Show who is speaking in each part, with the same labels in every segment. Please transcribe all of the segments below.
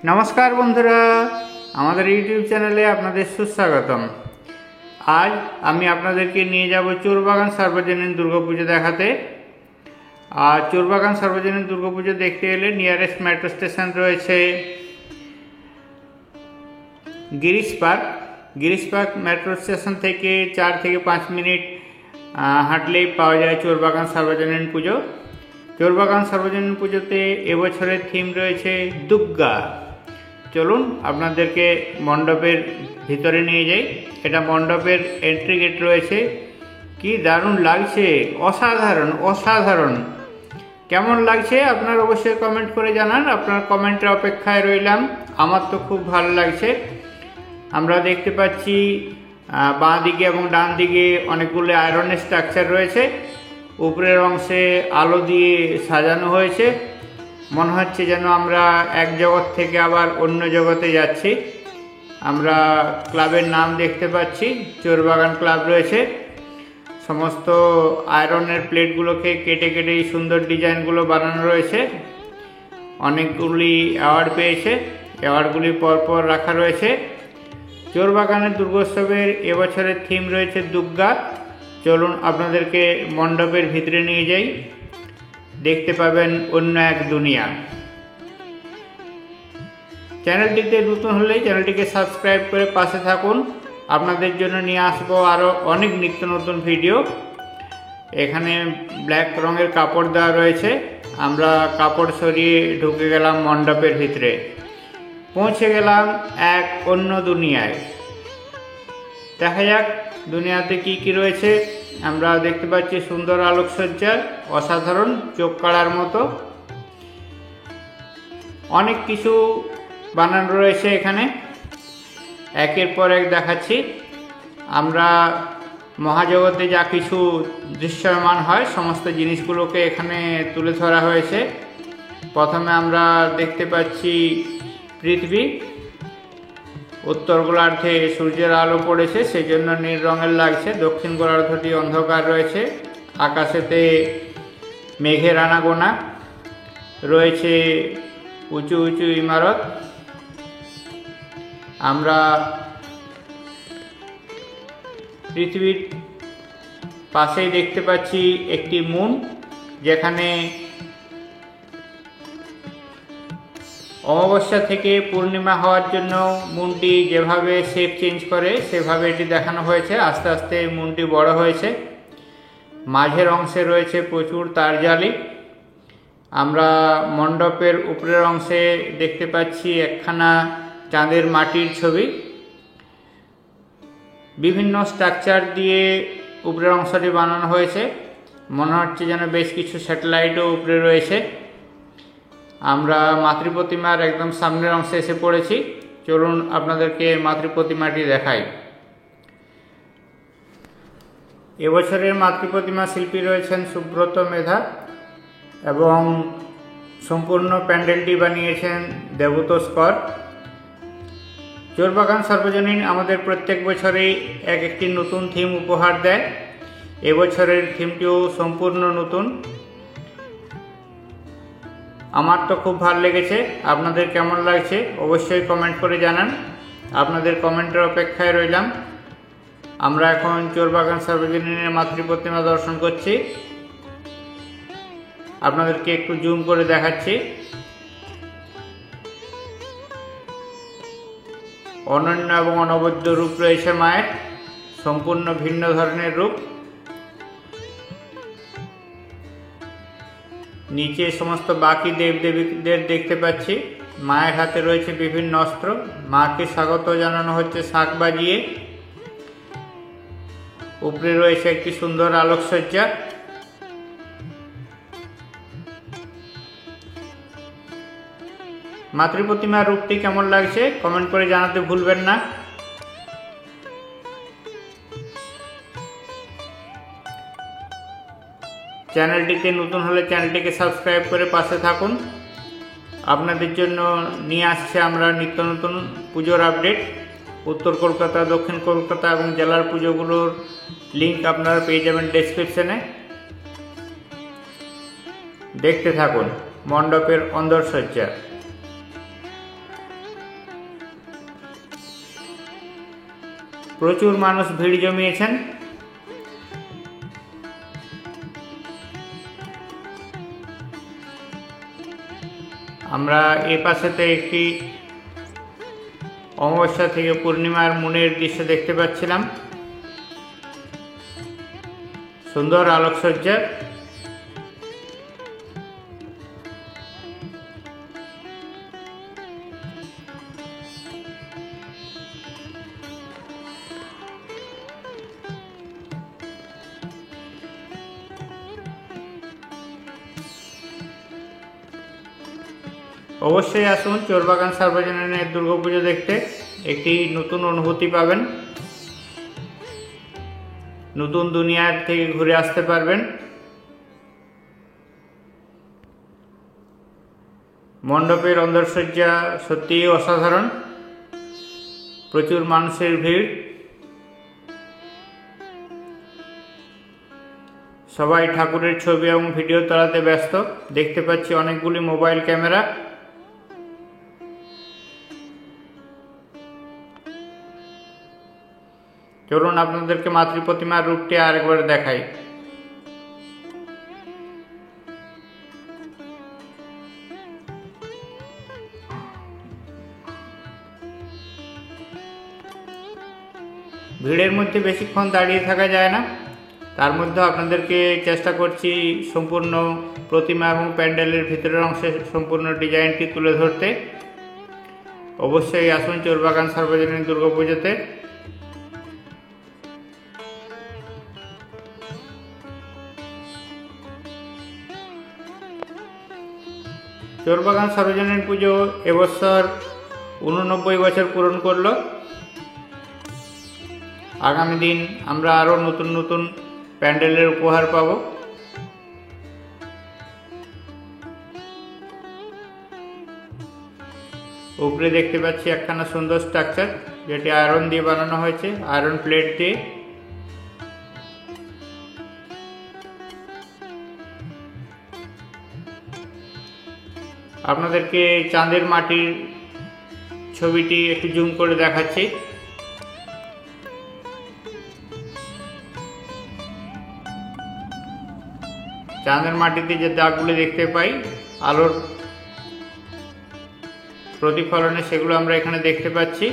Speaker 1: নমস্কার বন্ধুরা, আমাদের ইউটিউব চ্যানেলে আপনাদের সুস্বাগতম। আজ আমি আপনাদেরকে নিয়ে যাব চোরবাগান সার্বজনীন দুর্গাপুজো দেখাতে। আর চোরবাগান সার্বজনীন দুর্গাপুজো দেখতে এলে নিয়ারেস্ট মেট্রো স্টেশন রয়েছে গিরিশ পার্ক মেট্রো স্টেশন থেকে 4 থেকে 5 মিনিট হাঁটলেই পাওয়া যায় চোরবাগান সার্বজনীন পুজো। চোরবাগান সার্বজনীন পুজোতে এবছরের থিম রয়েছে দুর্গা। চলুন আপনাদেরকে মণ্ডপের ভিতরে নিয়ে যাই। এটা মণ্ডপের এন্ট্রি গেট রয়েছে। কি দারুণ লাগছে, অসাধারণ। কেমন লাগছে আপনারা অবশ্যই কমেন্ট করে জানান। আপনার কমেন্টের অপেক্ষায় রইলাম। আমার তো খুব ভালো লাগছে। আমরা দেখতে পাচ্ছি বাঁ দিকে এবং ডান দিকে অনেকগুলো আয়রনের স্ট্রাকচার রয়েছে। উপরের অংশে আলো দিয়ে সাজানো হয়েছে। মনে হচ্ছে যেন আমরা এক জগৎ থেকে আবার অন্য জগতে যাচ্ছি। আমরা ক্লাবের নাম দেখতে পাচ্ছি, চোরবাগান ক্লাব রয়েছে। সমস্ত আয়রনের প্লেটগুলোকে কেটে এই সুন্দর ডিজাইনগুলো বানানো রয়েছে। অনেকগুলি অ্যাওয়ার্ড পেয়েছে, অ্যাওয়ার্ডগুলি পরপর রাখা রয়েছে। চোরবাগানের দুর্গোৎসবের এবছরের থিম রয়েছে দুর্গা। চলুন আপনাদেরকে মণ্ডপের ভিতরে নিয়ে যাই, দেখতে পাবেন অন্য এক দুনিয়া। চ্যানেলটিতে নতুন হলে চ্যানেলটিকে সাবস্ক্রাইব করে পাশে থাকুন। আপনাদের জন্য নিয়ে আসবো আরও অনেক নিত্য নতুন ভিডিও। এখানে ব্ল্যাক রঙের কাপড় দেওয়া রয়েছে। আমরা কাপড় সরিয়ে ঢুকে গেলাম মণ্ডপের ভিতরে। পৌঁছে গেলাম এক অন্য দুনিয়ায়। দেখা যাক দুনিয়াতে কি রয়েছে। আমরা দেখতে পাচ্ছি সুন্দর আলোকসজ্জা, অসাধারণ, চোখ কাড়ার মতো। অনেক কিছু বানানো রয়েছে এখানে, একের পর এক দেখাচ্ছি। আমরা মহাজগতে যা কিছু দৃশ্যমান হয় সমস্ত জিনিসগুলোকে এখানে তুলে ধরা হয়েছে। প্রথমে আমরা দেখতে পাচ্ছি পৃথিবী। উত্তর গোলার্ধে সূর্যের আলো পড়েছে, সেই জন্য নীল রঙের লাগছে। দক্ষিণ গোলার্ধটি অন্ধকার রয়েছে। আকাশেতে মেঘের আনাগোনা রয়েছে, উঁচু ইমারত। আমরা পৃথিবীর পাশেই দেখতে পাচ্ছি একটি মুন, যেখানে অমাবস্যা থেকে পূর্ণিমা হওয়ার জন্য মুনটি যেভাবে শেপ চেঞ্জ করে সেভাবে এটি দেখানো হয়েছে। আস্তে আস্তে মুনটি বড় হয়েছে। মাঝের অংশে রয়েছে প্রচুর তারজালি। আমরা মণ্ডপের উপরের অংশে দেখতে পাচ্ছি একখানা চাঁদের মাটির ছবি। বিভিন্ন স্ট্রাকচার দিয়ে উপরের অংশটি বানানো হয়েছে। মনে হচ্ছে যেন বেশ কিছু স্যাটেলাইটও উপরে রয়েছে। আমরা মাতৃপ্রতিমার একদম সামনের অংশে এসে পড়েছি। চলুন আপনাদেরকে মাতৃপ্রতিমাটি দেখাই। এবছরের মাতৃপ্রতিমা শিল্পী রয়েছেন সুব্রত মেধা এবং সম্পূর্ণ প্যান্ডেলটি বানিয়েছেন দেবতোষ কর। চোরবাগান সার্বজনীন আমাদের প্রত্যেক বছরেই একটি নতুন থিম উপহার দেয়। এবছরের থিমটিও সম্পূর্ণ নতুন। আমার তো খুব ভালো লেগেছে। আপনাদের কেমন লাগছে অবশ্যই কমেন্ট করে জানান। আপনাদের কমেন্টের অপেক্ষায় রইলাম। আমরা এখন চোরবাগান সার্বজনীনের মাতৃপ্রতিমা দর্শন করছি। আপনাদেরকে একটু জুম করে দেখাচ্ছি। অনন্য এবং অনবদ্য রূপ রয়েছে মায়ের, সম্পূর্ণ ভিন্ন ধরনের রূপ। নিচে সমস্ত বাকি দেবদেবীদের দেখতে পাচ্ছি। মায়ের হাতে রয়েছে বিভিন্ন অস্ত্র। মাকে স্বাগত জানানো হচ্ছে শাঁখ বাজিয়ে। উপরে রয়েছে একটি সুন্দর আলোকসজ্জা। মাতৃপ্রতিমার রূপটি কেমন লাগছে কমেন্ট করে জানাতে ভুলবেন না। চ্যানেলটিতে নতুন হলে চ্যানেলটিকে সাবস্ক্রাইব করে পাশে থাকুন। আপনাদের জন্য নিয়ে আসছে আমরা নিত্য নতুন পুজোর আপডেট। উত্তর কলকাতা, দক্ষিণ কলকাতা এবং জেলার পুজোগুলোর লিঙ্ক আপনারা পেয়ে যাবেন ডেসক্রিপশনে। দেখতে থাকুন মণ্ডপের অন্দরসজ্জা। প্রচুর মানুষ ভিড় জমিয়েছেন। আমরা এ পাশেতে একটি অমাবস্যা থেকে পূর্ণিমার মুনের দৃশ্য দেখতে পাচ্ছিলাম। সুন্দর আলোকসজ্জা। অবশ্যই আসুন চোরবাগান সার্বজনীনের দুর্গাপুজো দেখতে। একটি নতুন অনুভূতি পাবেন, নতুন দুনিয়ার থেকে ঘুরে আসতে পারবেন। মণ্ডপের অন্দরসজ্জা সত্যিই অসাধারণ, প্রচুর মানুষের ভিড়। সবাই ঠাকুরের ছবি এবং ভিডিও তোলাতে ব্যস্ত। দেখতে পাচ্ছি অনেকগুলি মোবাইল ক্যামেরা। চলুন আপনাদেরকে মাতৃ প্রতিমার রূপটি আরেকবার দেখাই। ভিড়ের মধ্যে বেশিক্ষণ দাঁড়িয়ে থাকা যায় না, তার মধ্যে আপনাদেরকে চেষ্টা করছি সম্পূর্ণ প্রতিমা এবং প্যান্ডেলের ভিতরের অংশে সম্পূর্ণ ডিজাইনটি তুলে ধরতে। অবশ্যই আসুন চোরবাগান সার্বজনীন দুর্গাপুজোতে। চোরবাগান সার্বজনীন পুজো এবছর 89 বছর পূরণ করলো। আগামী দিন আমরা আরও নতুন নতুন প্যান্ডেলের উপহার পাব। উপরে দেখতে পাচ্ছি একখানা সুন্দর স্ট্রাকচার, যেটি আয়রন দিয়ে বানানো হয়েছে, আয়রন প্লেট দিয়ে। আপনাদেরকে চাঁদের মাটির ছবিটি একটু জুম করে দেখাচ্ছি। চাঁদের মাটিতে যে দাগগুলো দেখতে পাই আলোর প্রতিফলনে, সেগুলো আমরা এখানে দেখতে পাচ্ছি।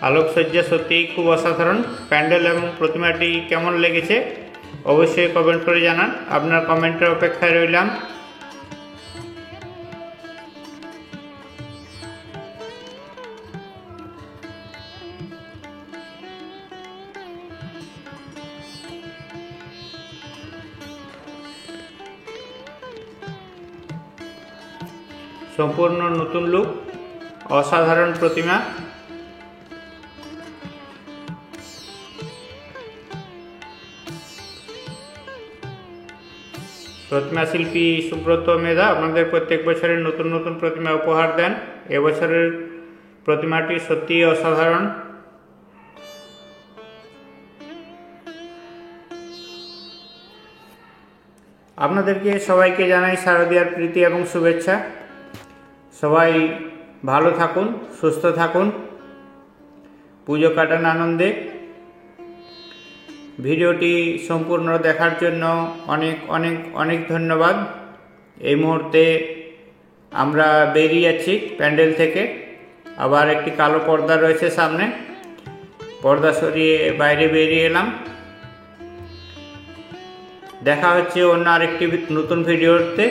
Speaker 1: আলোকসজ্জা সত্যিই খুব অসাধারণ। প্যান্ডেল এবং প্রতিমাটি কেমন লেগেছে অবশ্যই কমেন্ট করে জানান। আপনার কমেন্টের অপেক্ষায় রইলাম। সম্পূর্ণ নতুন লুক, অসাধারণ প্রতিমা। প্রতিমা শিল্পী সুব্রত মেধা আপনাদের প্রত্যেক বছরের নতুন নতুন প্রতিমা উপহার দেন। এবছরের প্রতিমাটি সত্যিই অসাধারণ। আপনাদেরকে সবাইকে জানাই শারদীয়ার প্রীতি এবং শুভেচ্ছা। সবাই ভালো থাকুন, সুস্থ থাকুন, পুজো কাটান আনন্দে। ভিডিওটি সম্পূর্ণ দেখার জন্য অনেক অনেক অনেক ধন্যবাদ। এই মুহূর্তে আমরা বেরিয়ে যাচ্ছি প্যান্ডেল থেকে। আবার একটি কালো পর্দা রয়েছে সামনে, পর্দা সরিয়ে বাইরে বেরিয়ে এলাম। দেখা হচ্ছে অন্য আরেকটি নতুন ভিডিওতে।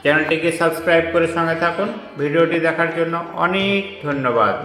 Speaker 1: চ্যানেলটিকে সাবস্ক্রাইব করে সঙ্গে থাকুন। ভিডিওটি দেখার জন্য অনেক ধন্যবাদ।